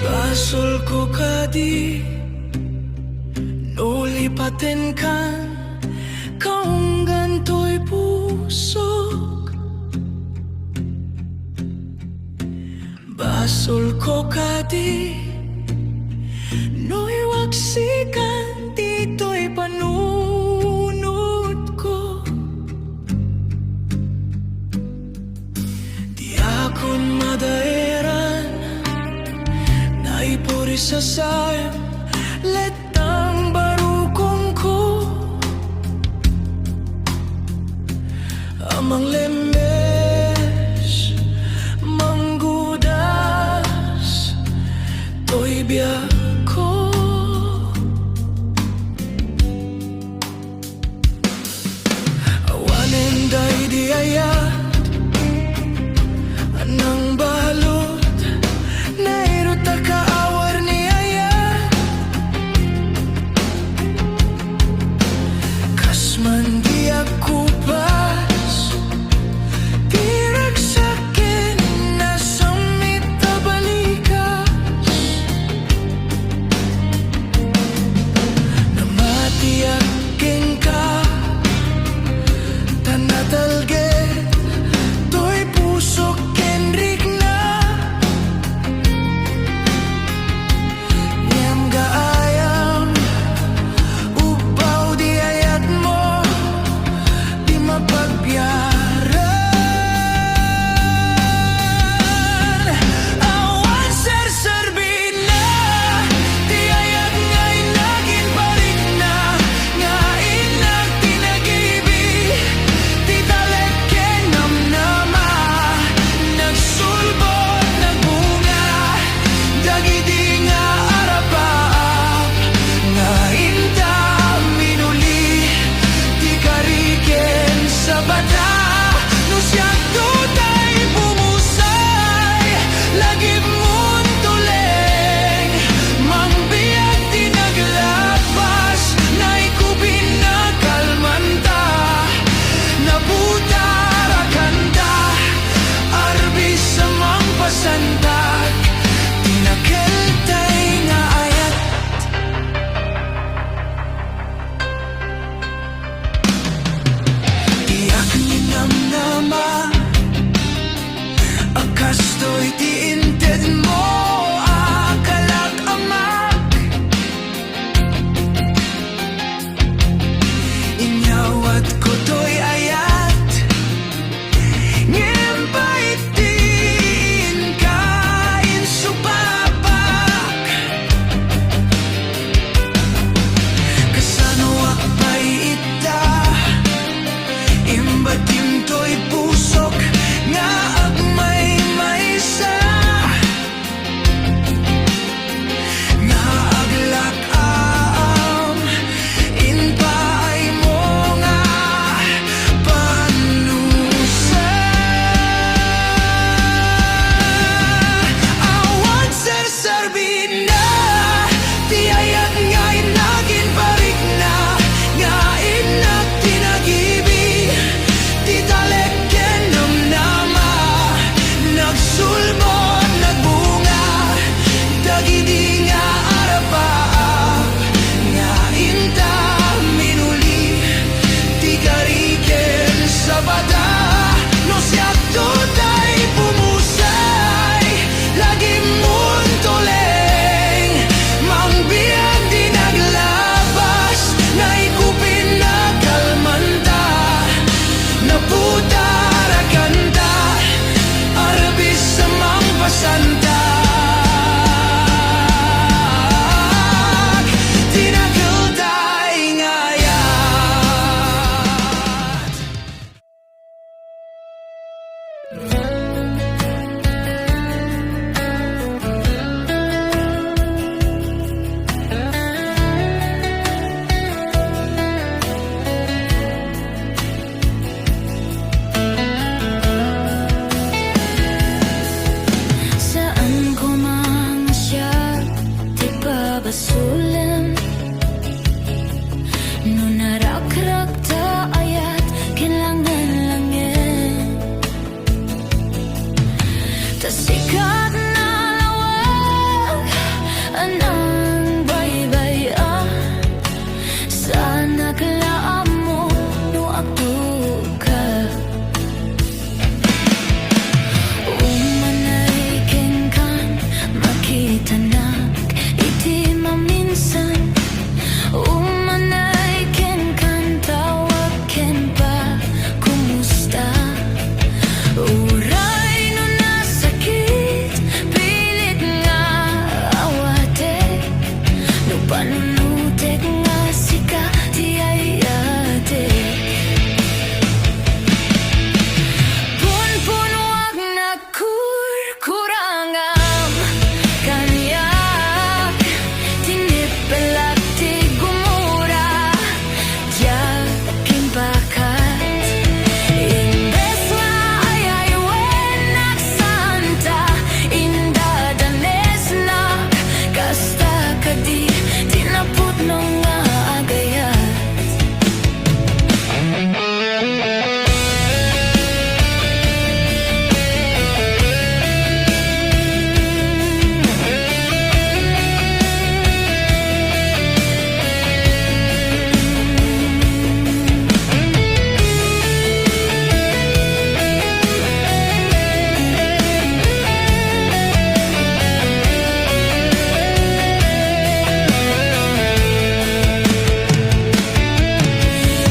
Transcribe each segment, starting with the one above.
Basol ko kadi nulipatin kan kaong ganto'y pusok. Basol ko kadi no'y waksikan dito'y panunod ko. Di akon madairan naipuri sa sayang letang barukong ko. Amang lemes manggudas to'y biyak ko. Awanen day di ayat anang balot nairo takaawar ni ayat kasman di aku pas Tas sikat na lawag anang baybayan sa naglaam mo no agduka. Umanay kengkan makita na iti maminsan. Umanay kengkan tawag ken pa kumusta. Uray no nasakit pilit nga awate no panunutek nga sika ti ayate. Pun wag nagkurkurangam kanyak tinipelak ti gumura jakin bakat. Imbes nga ayaywen nagsanta indadanes na kasta kadi tinaput no nga agayat.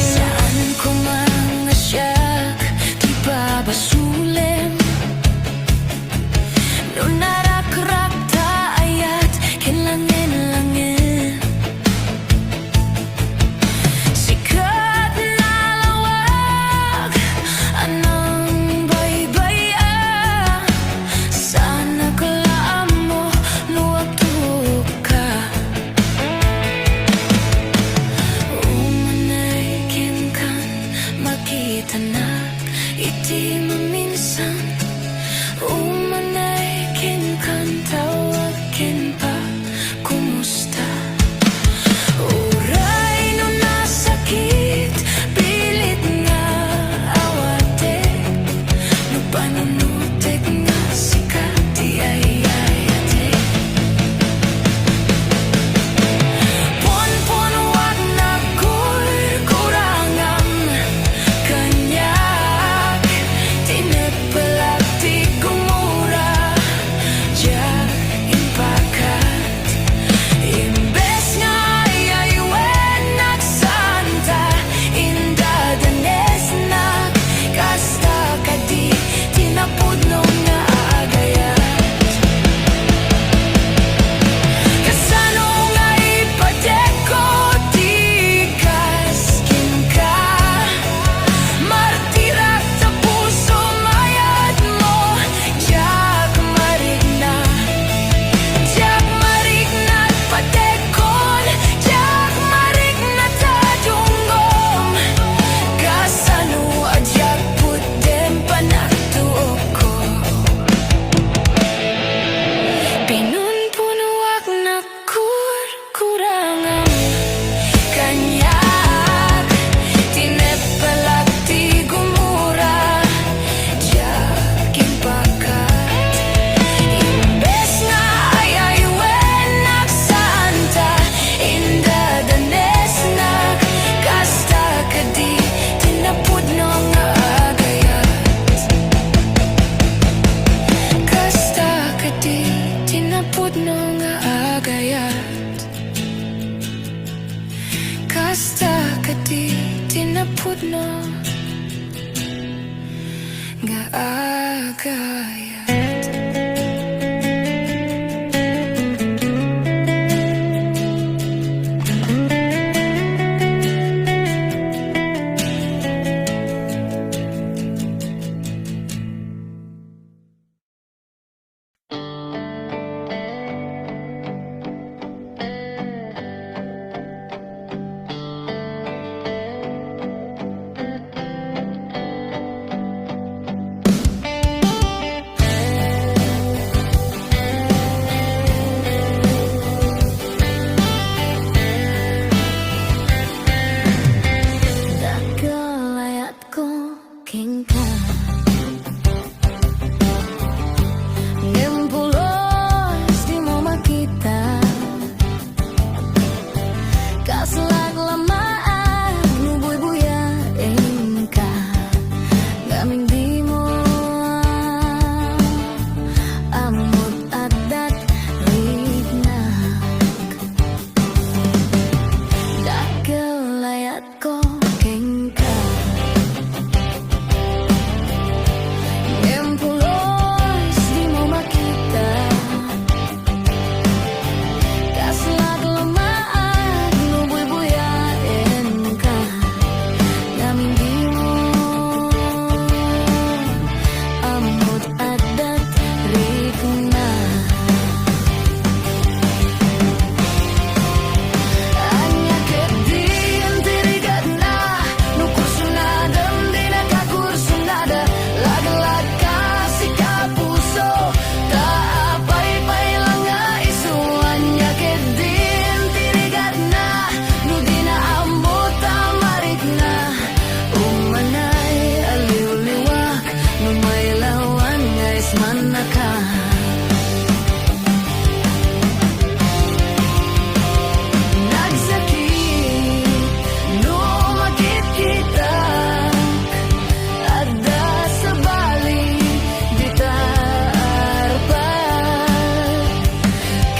Saan ko mga siyak di babasulem no narakrak ta ayat kinlangin-langin. Sikat na lawag anang baybayan sa naglaam mo no agduka. Umanay kengkan makita na iti maminsan. Umanay kengkan tawag ken pa kumusta. Uray no nasakit pilit nga awate no panunutek nga sikat ti ayayate. Pun wag nagkurkurangam kanyak tinipelak ti gumura jakin bakat. Imbes nga ayaywen nagsanta indadanes na kasta kadi tinapudno nga agayat. Kasano nga ipadeko ti kaskin ka martirak sa puso mayat mo jak marigna. Jak marigna patekon jak marigna tadungom kasano ajak putem panagtuok ko. Pinunpunuak nagkurkurangam kanyak tinipelak ti gumura jakin bakat. Imbes nga ayaywen nagsanta indadanes na kasta kadi tinapudno nga agayat. Kasta kadi tinapudno nga agayat. Kasta kadi tinapudno nga agayat. manaka. Nagsakit, no makikita. Adda sa bali, di tarpal.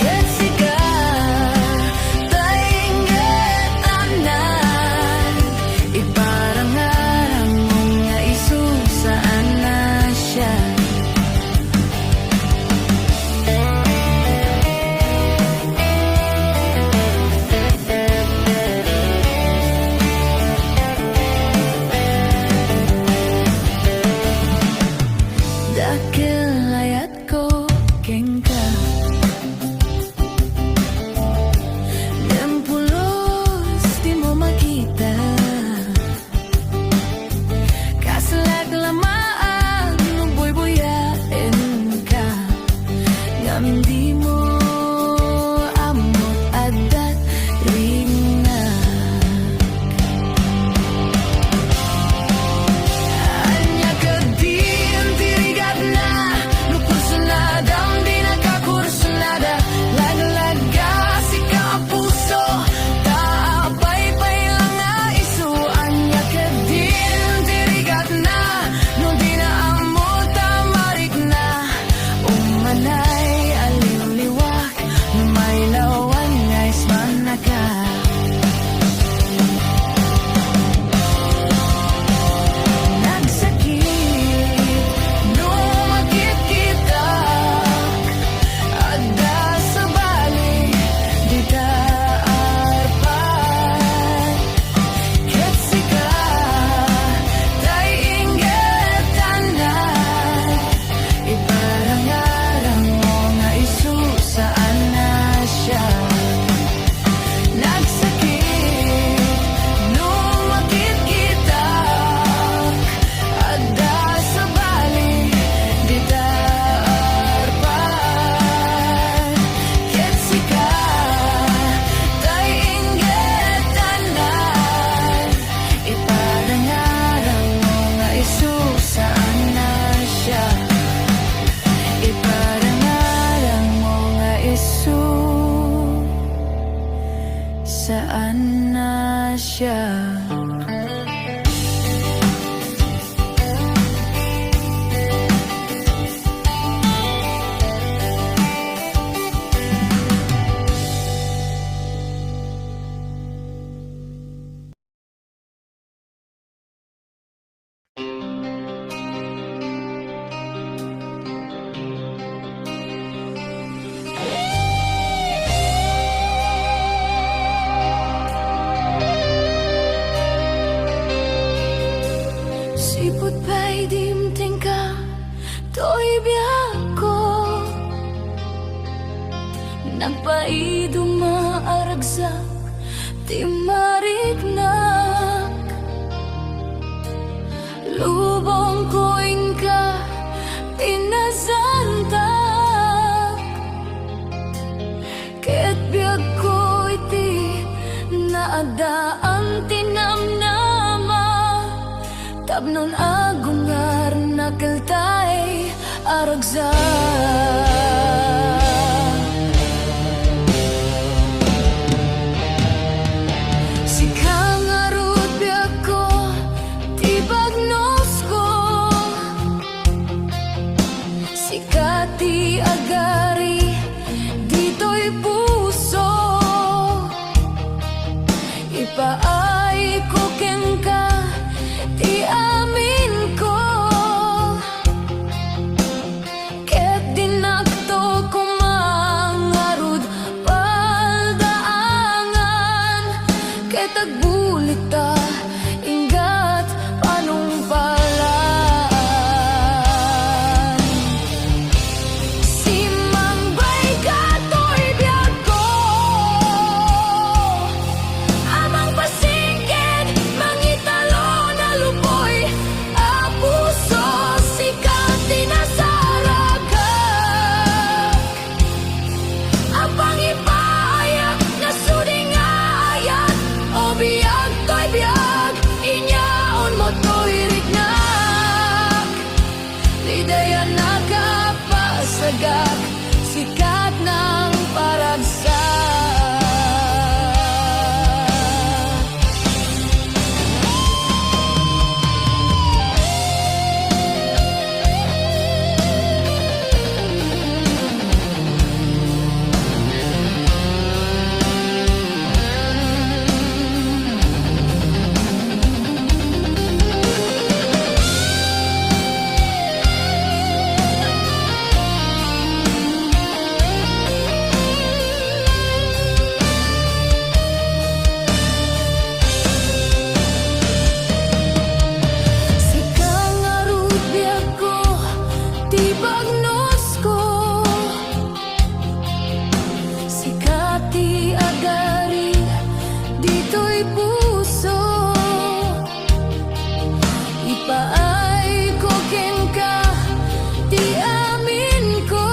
Katsika, tainggetanan. Iparangarang mga isusaan na siya. Dakil ayat ko kengka dan pulos di mo makita. Kasalag lamaan boy-boyain ka. Ngam di mo amot adat ringna. Anya ka di ang tirigat na. Kursunada, hindi nagkakursunada. Laglaga, sika ang puso. Taapay-pay lang nga isu. Anya ka din, tirigat na. No di na amot, tamarik na. Umanay, aliw-liwak. May lawan, guys, manaka. Nagsakit, no makikita. Adda sa bali, di taarpan. Katsika, tainggetanan. Iparangarang mo nga isusaan na siya. Nagsakit, no makikita. Adda sa bali, di tarpal. Katsika, tainggetanan. Iparangarang mo nga isusaan na siya. Iparangarang mo nga isusaan na siya. Sipot pa'y dimting ka, to'y biyako. Nagpaidong maaragsak, di marignak. Lubong ko'y ka, pinazantak. Ket biyag ko'y ti, naadaan tinamnama. Tabnon agungar nakeltay aragsak. Sikang arut biyak ko, tibagnos ko. Sikati agari, dito'y puso. Ipaay ko kengka, ti amin ko. Ket dinakto ko mangarud paldaangan. Ket agbulita ingat panungpalan. Simangbay ka to'y biyag ko. Amang pasingkit, mangitalo na lupoy. Apuso, sikat tinasaragak. Apang ipayak na suding ayat. O biyag to'y biyag, inyaon mo to'y rignak. Lidayan na ka. sagak, sikat ng paragsa. Sikati agari, dito'y puso. Ipaay ko ken ka, di amin ko.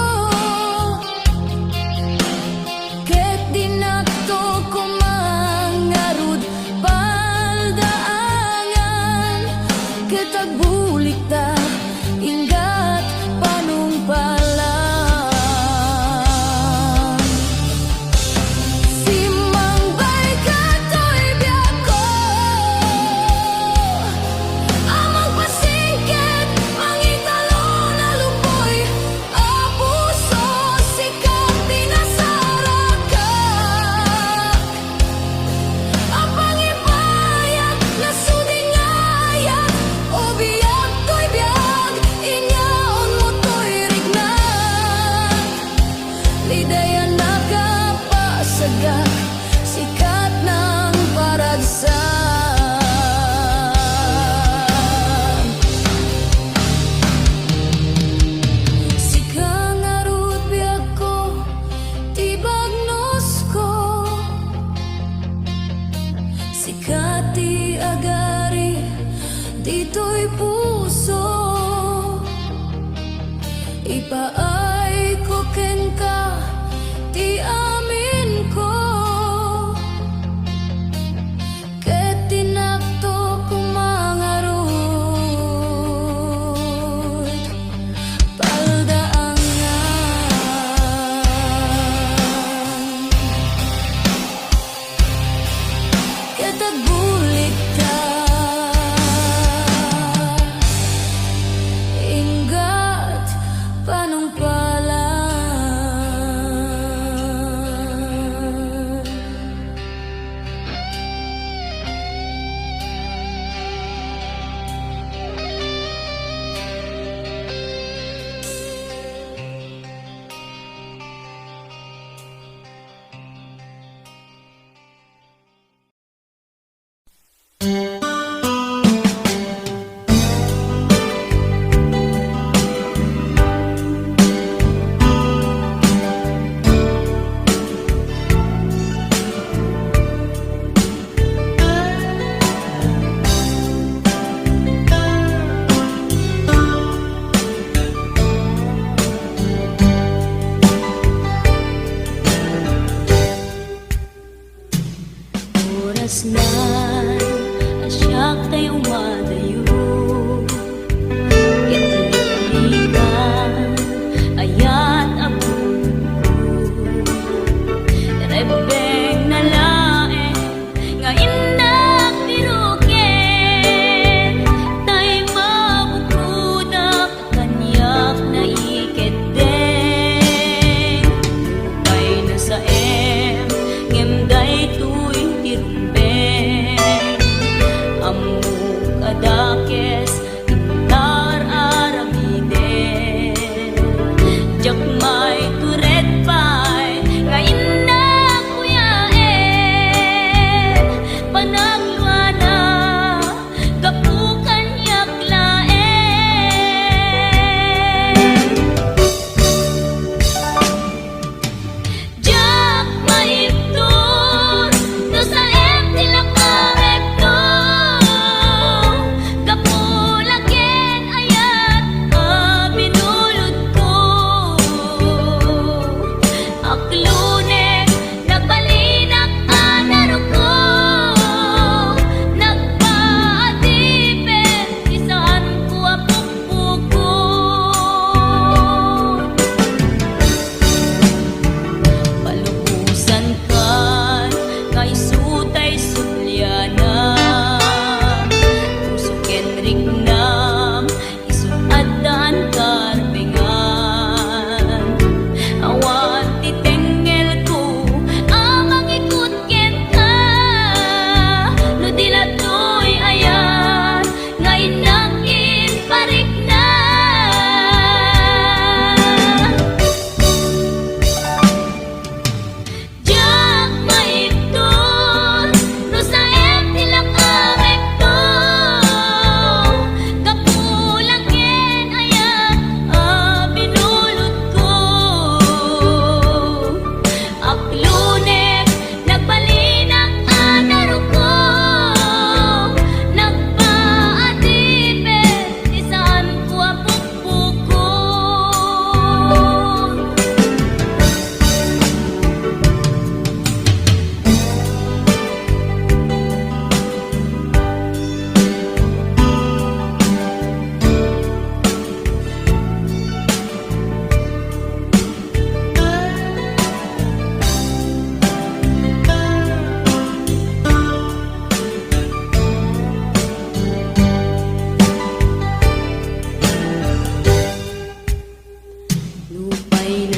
Ket dinakto ko mangarud paldaangan. Ket agbulik ta, inggat panumpala. Sikat ng paragsa. Sikang arut biag ko, tibagnos ko. Sikati agari, dito'y puso. Ipaay ko ken ka, di amin ko. Ket tinakto ko mangarud paldaangan. Ket agbulik ta, inggat panumpala.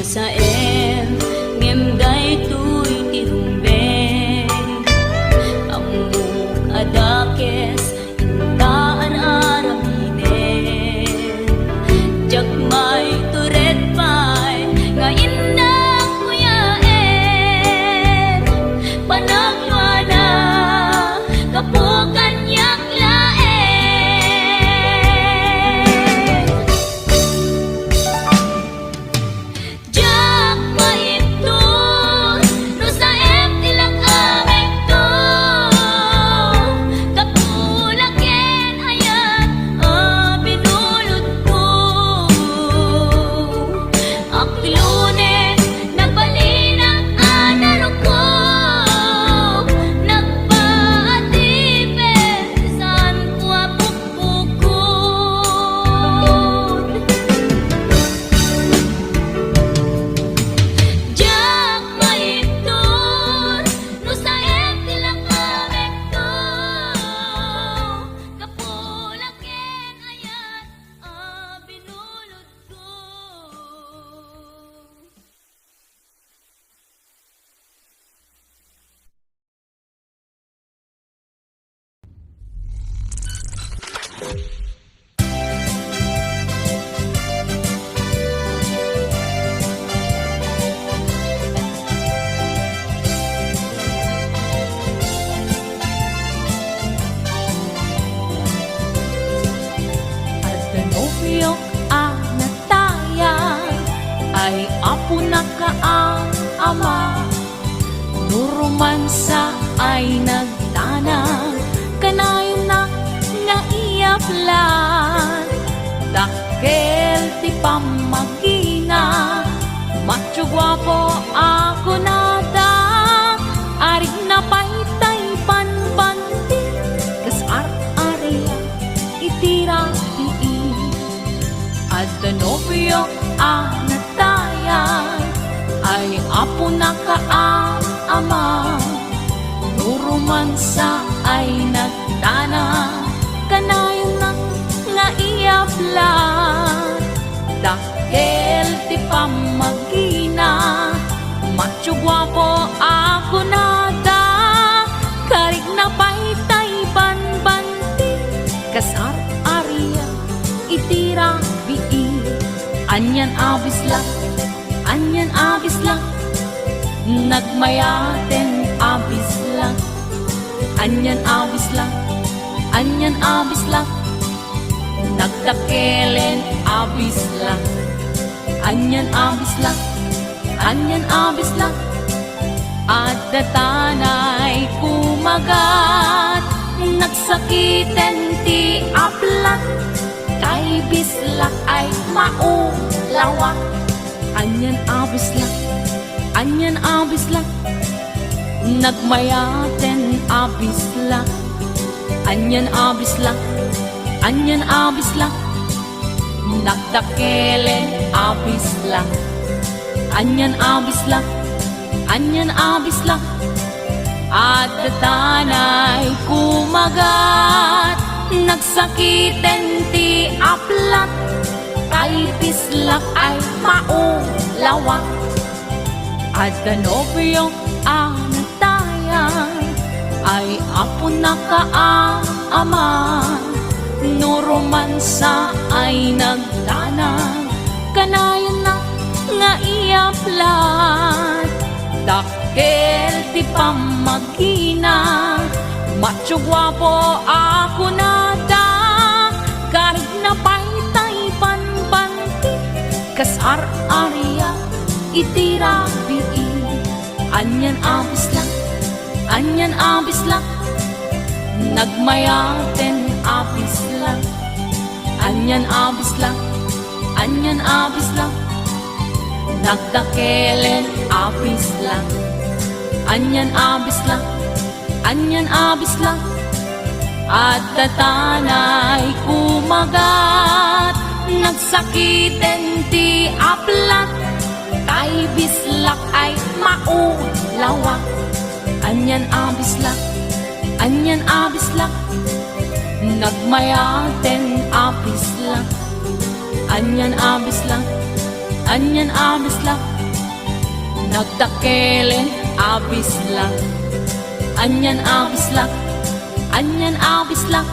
nasaem ngem daytoy ti rumbeng amok adakes intaan aramiden jagmay turet pay nga indang kuyaen panagwana kapukan yak laen jak maiptur no sa tilang amig to kapulaken hayat binulot ko aklunen nagbalinang anaro ko nagpaatipin saan ko apukpukod jak maiptur no sa tilang amig to kapulaken hayat binulot ko. At danopyok anataya ay apo na ka ang ama nurumansa ay nagtanang kanayon na nga iyaplan dakkel ti pamagina macho guwapo ako nada arig na paytay panbanti kas ar-aria itira tii at danopyo anatayan ay apo na ka ang ama nurumansa ay nagtana kanayon na nga iyaplan dakkel ti pamagina macho guwapo ako nada karig na paytay banbanti kasar aria itira bii anyan abisla nagmayaten abisla anyan abisla nagdakelen abisla anyan abisla at datanay kumagat nagsakiten ti aplat kay bislak ay maulawak anyan abisla nagmayaten abisla anyan abisla nagdakelen abisla anyan abisla at datanay kumagat nagsakiten ti aplat kay bislak ay maulawak at danopyong anatayan ay apo na ka ang ama nurumansa ay nagtanang kanayon na nga iyaplat dakkel ti pamagina macho guwapo ako nada karig na paytay panbanti kasar aria itira bii anyan abisla nagmayaten abisla anyan abisla nagdakelen abisla anyan abisla at datanay kumagat nagsakiten ti aplat kay bislak ay maulawak anyan abisla nagmayaten abisla anyan anyan abislak, nagdakelen abislak, anyan abislak, anyan abislak,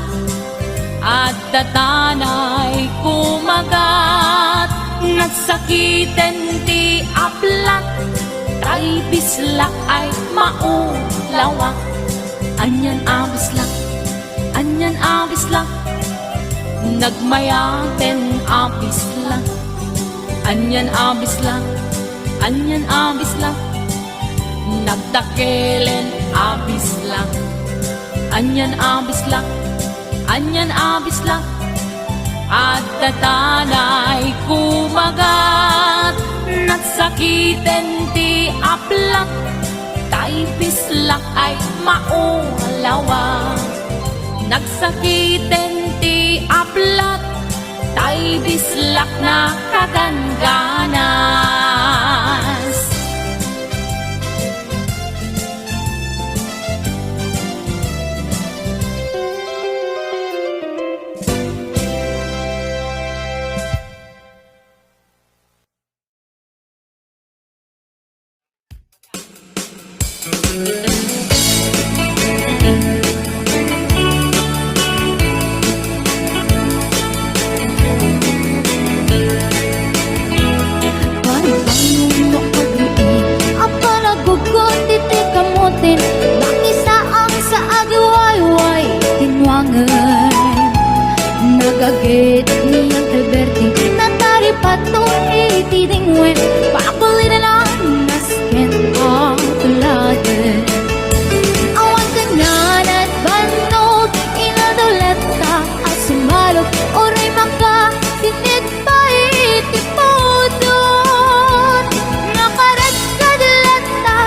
at tatanay kumagat, nagsakiten ti aplak, tay bislak ay maulawak, anyan abislak, anyan abislak, nagmayaten abislak, anyan abislak, anyan abislak, nagdakelen abislak, anyan abislak, anyan abislak, at tatanay kumagat, nagsakiten ti aplak, tay bislak ay maulawak, nagsakiten ti aplak, tay bislak na kagangganas. Nagagit niyang Alberti, natari patong itidingwen, pakulit na lang nasken ang tulatin. Awan ka na at banog, inadulat ka at sumalog, oray maka, tinit pa itipodon. Nakarat ka dalata,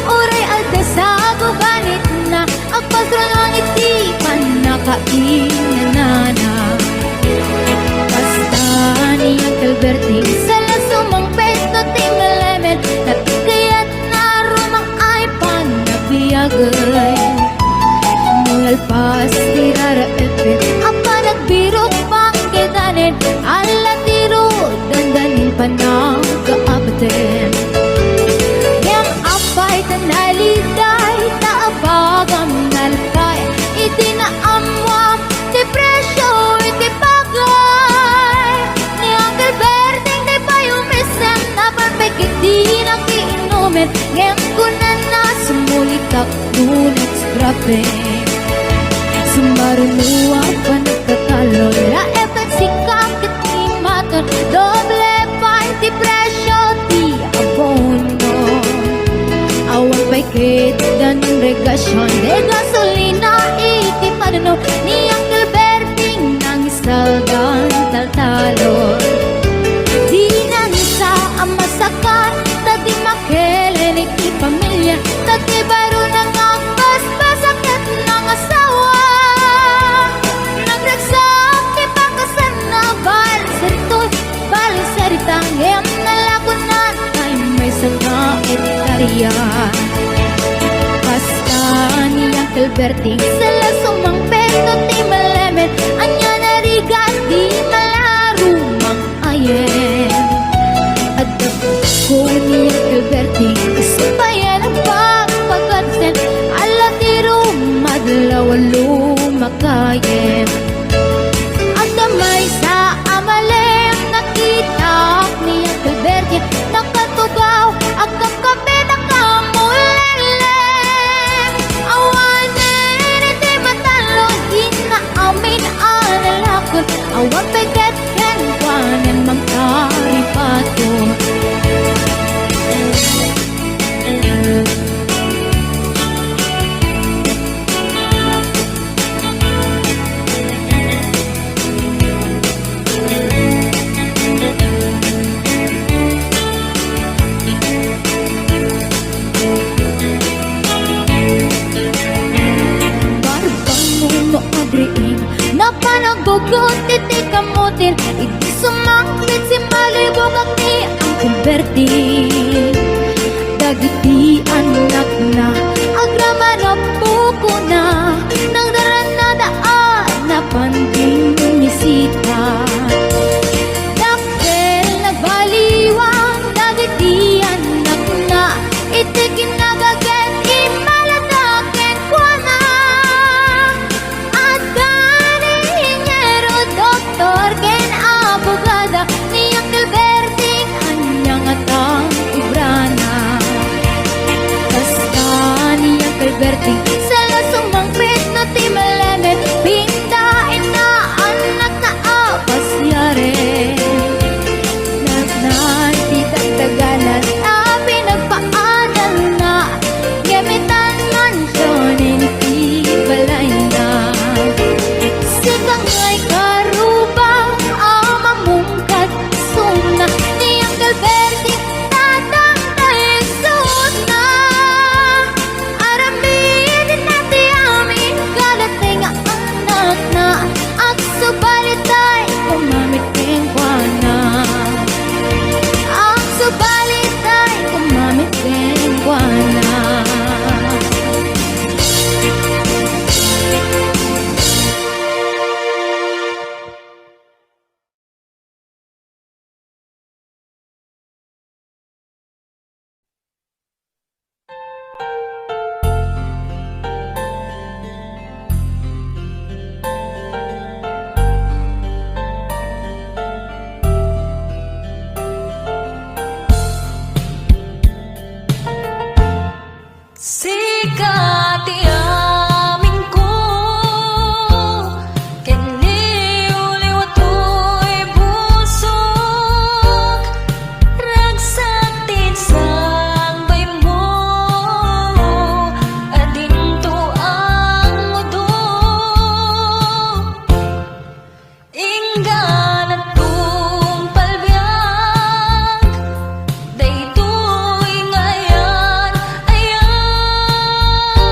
oray alda sa gubanit na, agpasra ng itipan, nakainanana. Alberti, sala sumang pesto timelemen, natigayat na rumang ay panabiyagay. Mulalpas tirara epet, apa nagbiro pang kedanin, ala tiro dandanin panagkaabatin. Yang apay tanaliday, taabagam nalkay, itinaamwam, depresyo, itipagay. Di na kiinumin, ngayon ko na nasumulitak, ngunit skrape. Sumarunuwa pa nagkatalo, laepet sikakit ni maton, doble pa ti presyo, ti abono. Awang paikit dan regasyon, de gasolina, iti panuno, ni Uncle Berting nang isaldan taltalon. Masakar, tati makelen iti pamilya, tati baro nang agpas-pasakit ng asawa. Nagragsak, ipakasan na balisaritoy, balisaritang ngayang nalagunan ay may sagait kariyan. Basta niyang Alberting, sala sumang peto ti malemen, anya narigat di malarumang ayen. Ko niyang Alberti, kasubayan ang pagpagansen, ala tiro madlawalo makayem. At damay sa amalem, nakita niyang Alberti, nakatugaw, agkakape nakamulelem. Awanin, hindi matalo, di na amin analakot, awan peget kenwanan magkaripato. Napanagugot iti kamutin, iti sumangkit si malibog ang ni Uncle Berting. Dagiti anak na, agrama na puko na, nagdaran na daan na panding nisita. Dakkel nagbaliwan, perting sa lasumangpit na ti malemet pinta ina anak na apas yare nagnan ti dagdaganan na pinagpaaral na gamitan mansyonin ti balay na sikangay karubang amamungkat suna niyang galberdi tatang taesot na aramin nati amin kalating anak na at subalitay kumamiting kwana ang subalitay kumamiting kwana. Sikat iamin ko Kaniuliw ato'y busok Ragsaktin sangbay mo Adinto ang mudo Inggan at tumpalbiag Daytoy ngayon ayan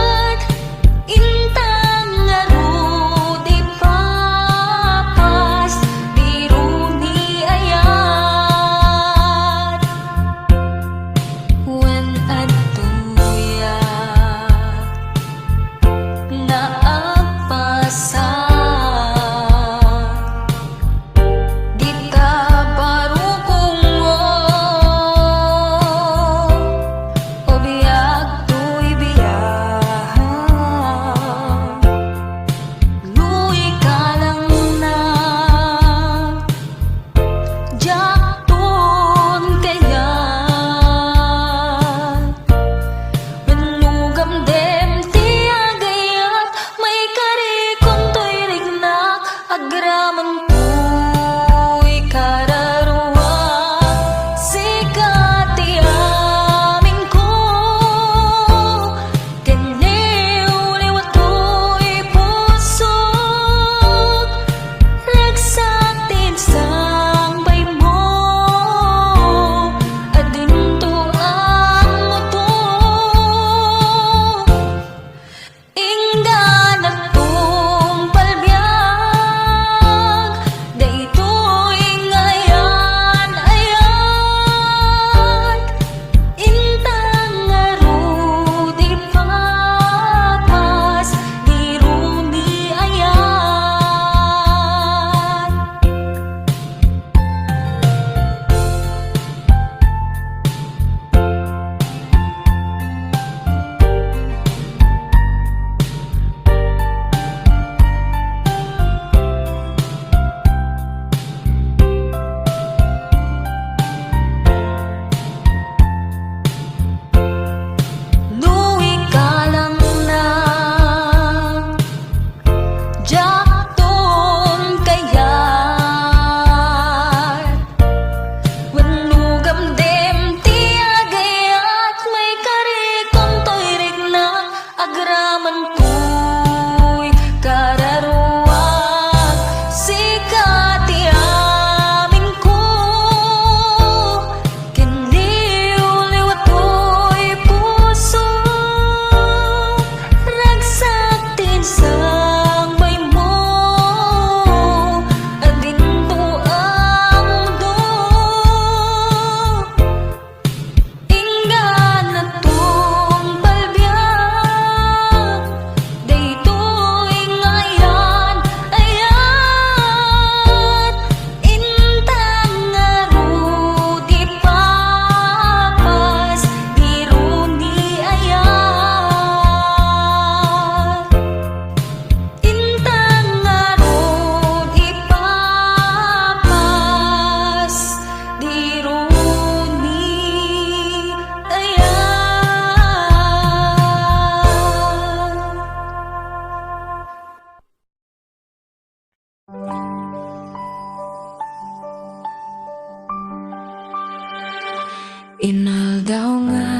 Inaldaw nga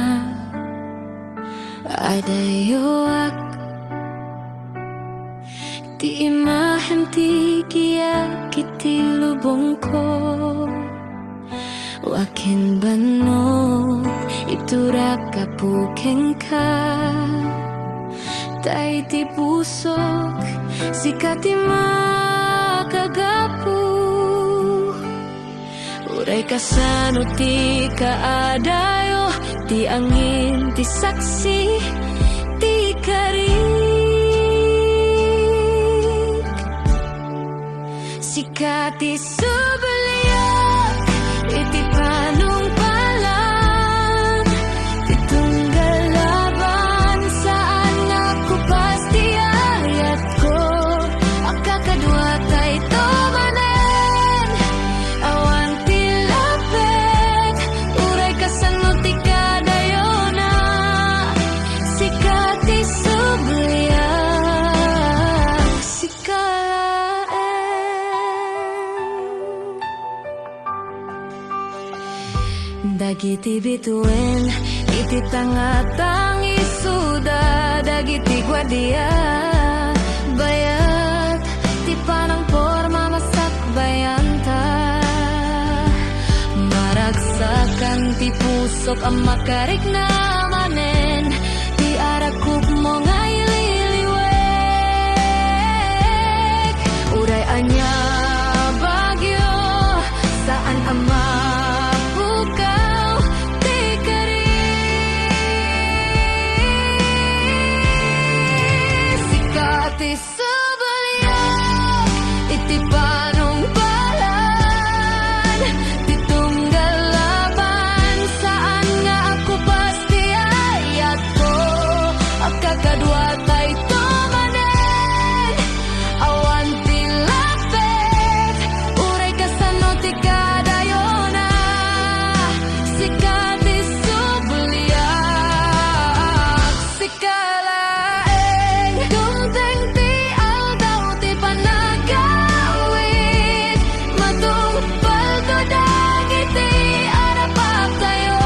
adayoak di imahem ti kiyak iti lubong ko. Wakin bano itura kapukeng ka tay ti pusok sikati makagapu. Uray kasano ti kaadayo ti angin ti saksi ti karik sikati subaliak iti panong palang ti tunggal laban saan ako pasti ayat ko akakadwa tay to manen awan ti lapet uray kasano ti kadayona sikati subaliak sikalaen dagiti bituin iti tangatang isuda dagiti gwardiya bayat ti panang porma masak bayanta maragsakan ti pusok ang makarik na manen ti arakuk mo nga ililiwek uray anya bagyo saan ama ti subaliak iti panong palan ti tunggal laban saan nga ako pasti ayat ko akakadwa tay to manen awan ti lapet uray kasano ti kadayona sikati subaliak sikalaeng dumteng ti aldaw ti panagawit matungpal to dagiti arapak tayo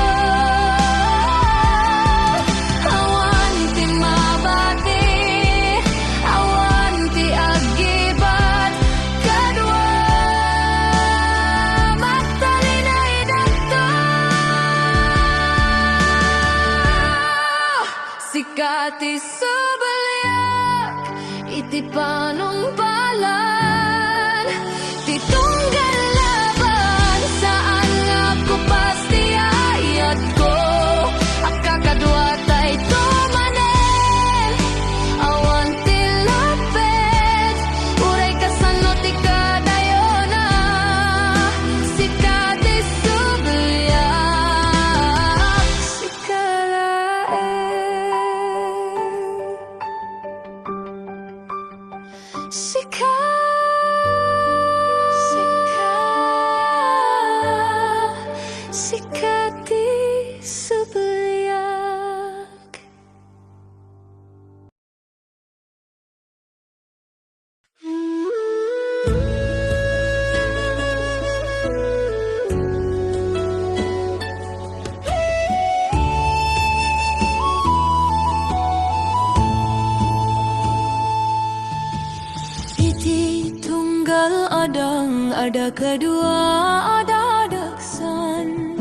awan ti mabati awan ti agibat kadwa magtalinay dakto sikati subaliak iti panong palan ti tunggal laban saan ako pasti ayat ko akakadwa tay to manen awan ti lapet uray kasano ti kadayona sikati subaliak sikalaen sikati subaliak. Iti tunggal adang ada kedua ada daksan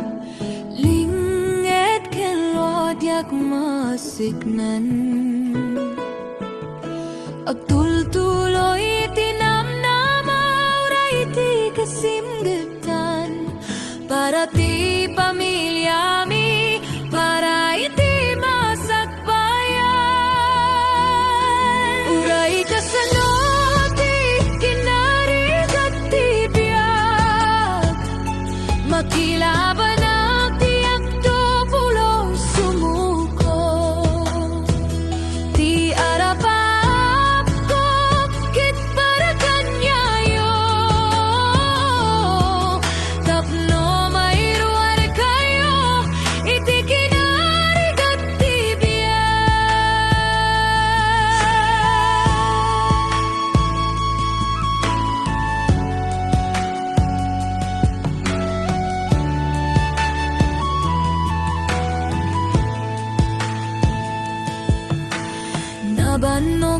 linget kelodiak masiknan agtul-tuloy tinamnama uray ti kasimgetan para ti pamilya mi para iti masakbayan uray kasano ti kinarigat ti biyak makilaban ang tiyak to pulo sumuko ti arapap ko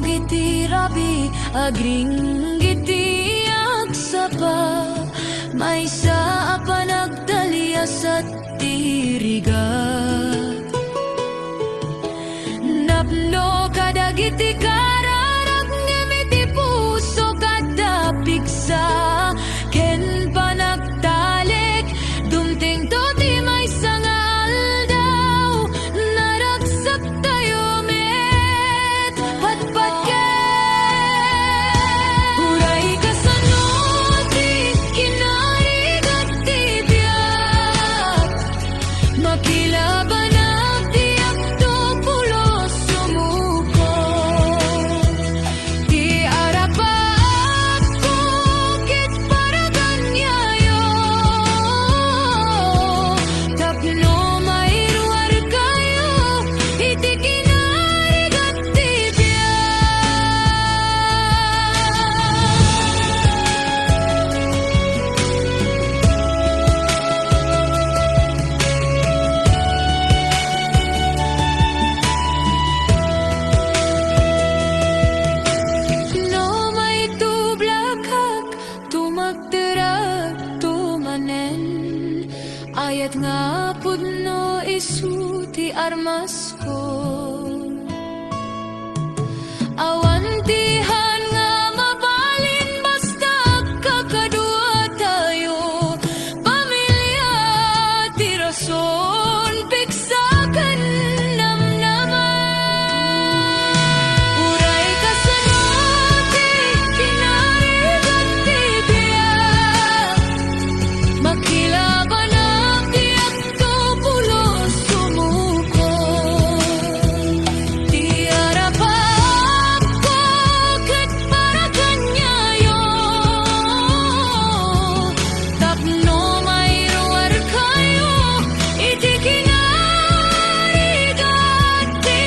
gitirabi agring gitiyak sapa may sa panagdalya sa tiriga napno kada giti kararag ngemiti puso kada piksa ken panagtalik dumting to di may sangal daw naragsak tayo met patpatket uray kasanod di kinaigat ti biyak makilaban ang tiyak to pulos sumuko di arapat bukit para ganyayo tapno mairuar kayo iti kinarigat ti no may tublakak tumagderag tumanen ayat nga pudno isu ti armas ko awantihan nga mabalin basta kakadua tayo pamilya ti rason piksakan namnaman uray kasanod ti kinarigat ti biyak makilaban ang tiyak to pulos sumuko di arapat bukit para ganyayo tapno mairuar kayo iti kinarigat ti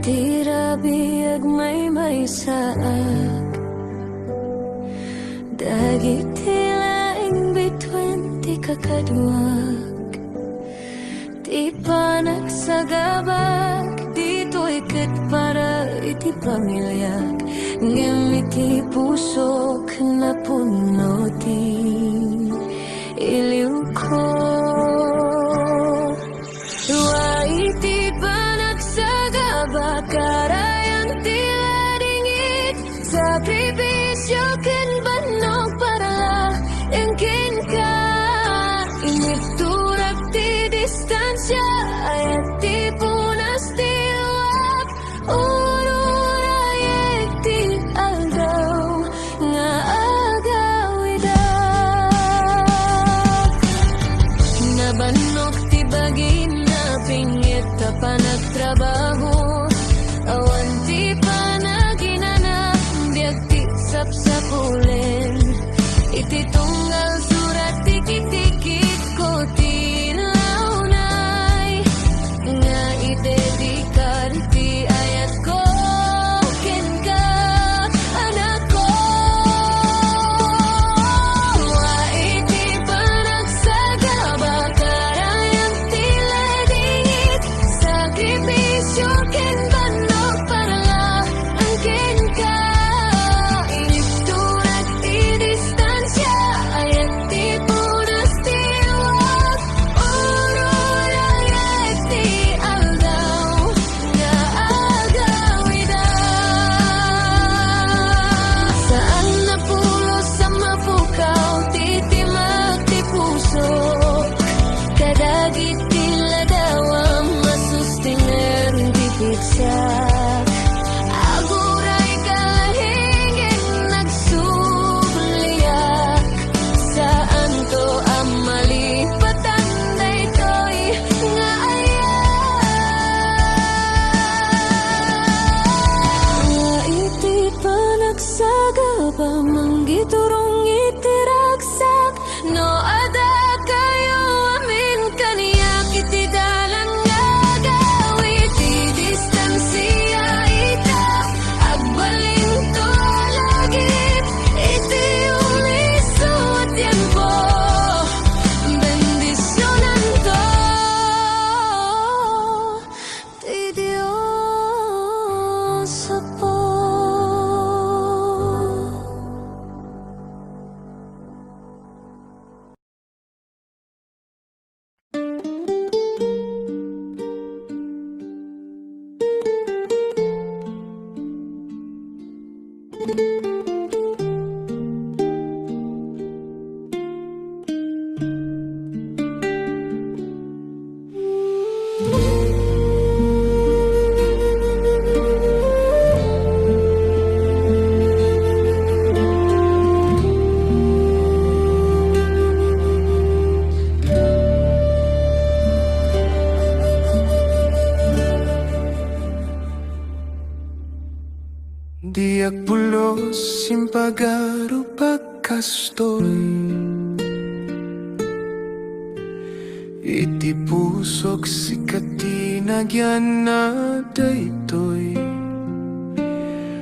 itirabiyag may saag dagiti laing bitwen ti kakaduag ti panagsagabag dito'y ket para iti pamilyag ngem iti puso na puno ti iliw ko wa iti panagsagabag karayang tila dingit sakripisyo ken bannog para engkin ka initurak ti distansya ayat ti punas ti wak ururayek ti aldaw nga agawidak nabanok ti bagin na pingit ta panagtrabaho awan ti panaginana biag ti sapsapul pamanggiturong itiragsak no ada kayo amin kaniyak iti dalan nga gawit iti distansya ita agbalin to alagip iti uliso at tiempo bendisyonan to ti Diyos Apo. Diak pulos simpagaro pagkastoy iti pusok sikati nagyan na daytoy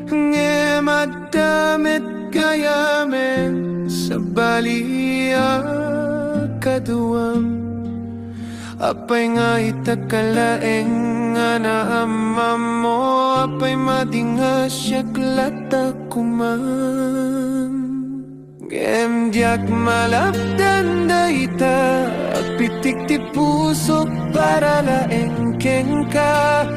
ngemadamit gayamen sa balia kaduam apay nga itakalaeng nga naamam mo apay madinga siya klata kuman Gemdiak malapdan dayta agpitik ti pusok para laeng keng ka